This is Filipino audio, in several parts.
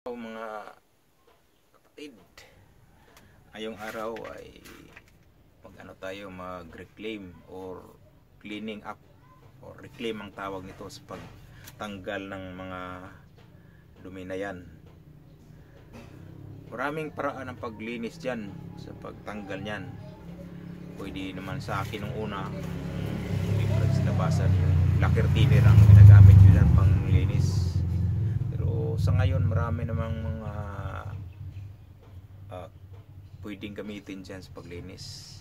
Mga kapatid, ngayong araw ay mag-reclaim or cleaning up or reclaim ang tawag nito sa pagtanggal ng mga dumi na yan. Maraming paraan ang paglinis dyan sa pagtanggal nyan. Pwede naman sa akin nung una, hindi ko nagsinabasan yung lacquer thinner ang ginagamit yun pang linis. Sa ngayon marami namang mga pwedeng gamitin dyan sa paglinis,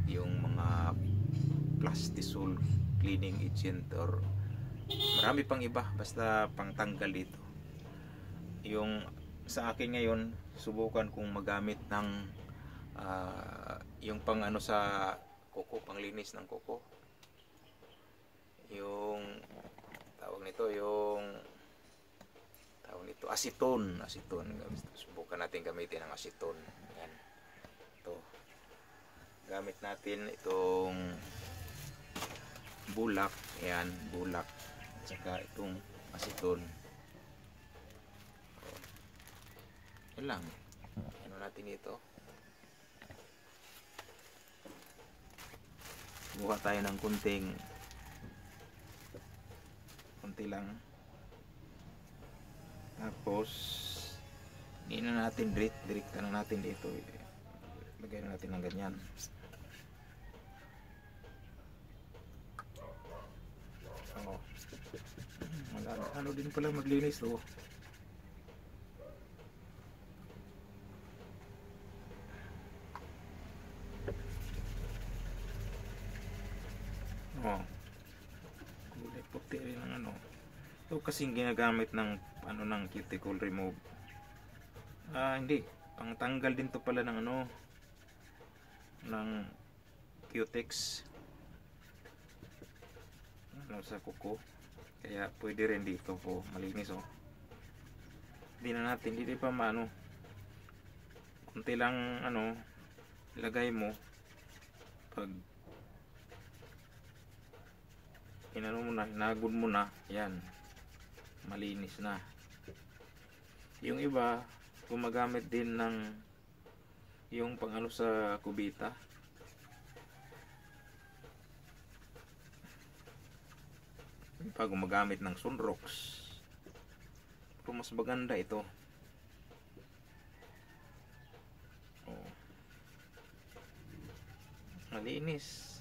yung mga plastisol cleaning agent or marami pang iba basta pang tanggal dito. Yung sa akin ngayon, subukan kong magamit ng yung pang sa kuko, pang linis ng kuko, yung tawag nito, aceton. Subukan natin gamitin ang aceton. Yan. Ito. Gamit natin itong bulak. Yan, bulak. At saka itong aceton. Yan lang. Ano natin ito? Buka tayo ng konti lang. Tapos hindi na natin direct na natin dito. Lagay na natin ng ganyan. Ano din pala maglinis to. Kulay puti rin ang ito kasing ginagamit ng ng cuticle remove. Hindi, pang tanggal din to pala ng ng cutex sa kuko, kaya pwede rin dito po malinis. Hindi na natin, hindi pa kunti lang ilagay mo, pag hinagod mo na, yan, malinis na. Yung iba gumagamit din ng yung pang sa kubita. Pag gumagamit ng Sunrox, pero mas maganda ito. Malinis.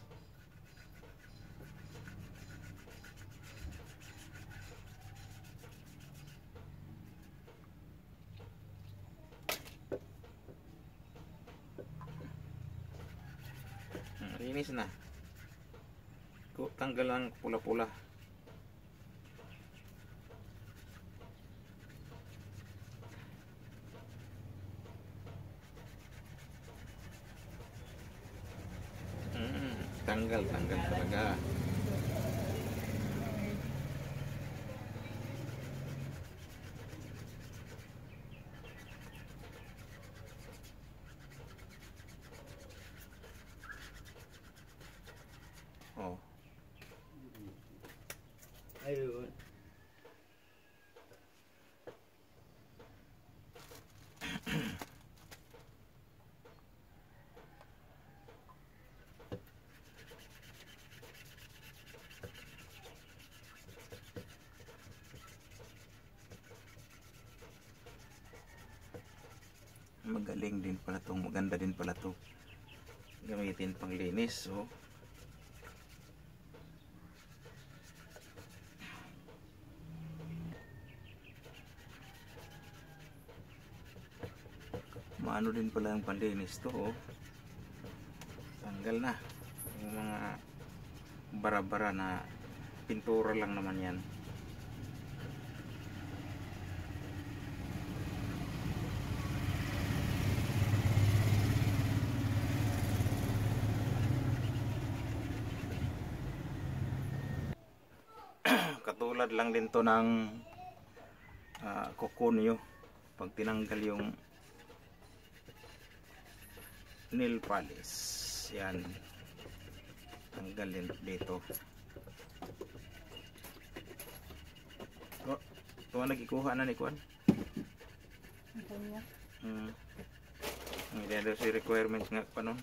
Linis na. Tanggal ang pula-pula. Tanggal talaga. Ayun. Magaling din pala to, maganda din pala to gamitin pang linis. Maano din pala ang panlinis to. Tanggal na yung mga bara-bara na pintura lang naman yan. Katulad lang din to ng kuko niyo, pag tinanggal yung nail polish, yan, tanggal din dito. Ito ang nagikuha na ni Kwan. kanya. Hindi daw si requirements nga pa nun.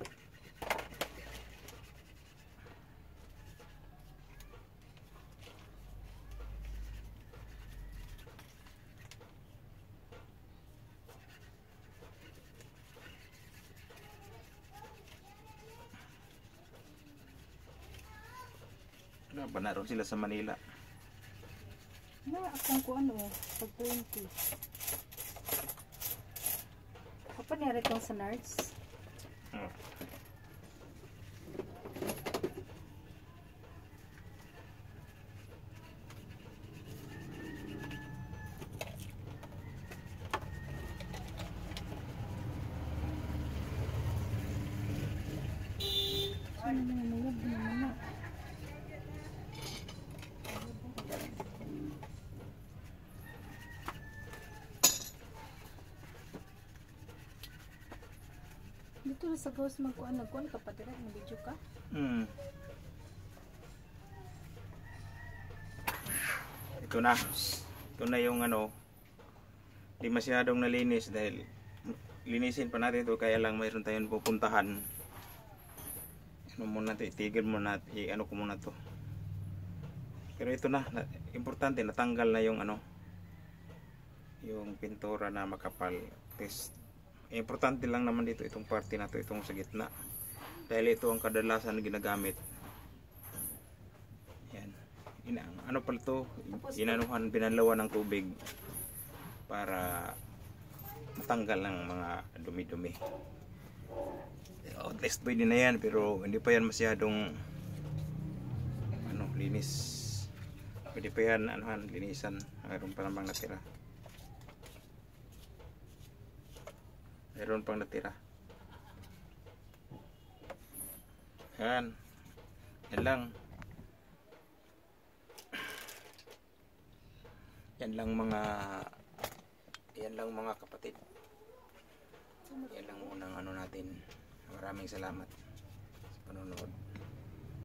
Ba na rin sila sa Manila. Na akong ko ano, pag 20. Apa niyari itong sa NARS? Ano na mayab naman na. Dito na sa ghost magkuhan ka pa direct na video ka? Ito na. Ito na yung ano, di masyadong nalinis dahil linisin pa natin ito, kaya lang mayroon tayong pupuntahan. Ano muna, itigil muna, i-ano ko muna to. Pero ito na, importante, natanggal na yung ano, yung pintura na makapal. Test. Importante lang naman dito itong parte na to, itong sa gitna, dahil ito ang kadalasan na ginagamit. Yan. Ano pala to, inanuhan, binanlawan ng tubig para matanggal ng mga dumi-dumi. At least pwede na yan, pero hindi pa yan masyadong ano, linis. Pwede pa yan anuhan, linisan. Mayroon pa namang natira. Mayroon pang natira. Yan. Yan lang. Yan lang mga kapatid. Yan lang unang ano natin. Maraming salamat sa panonood.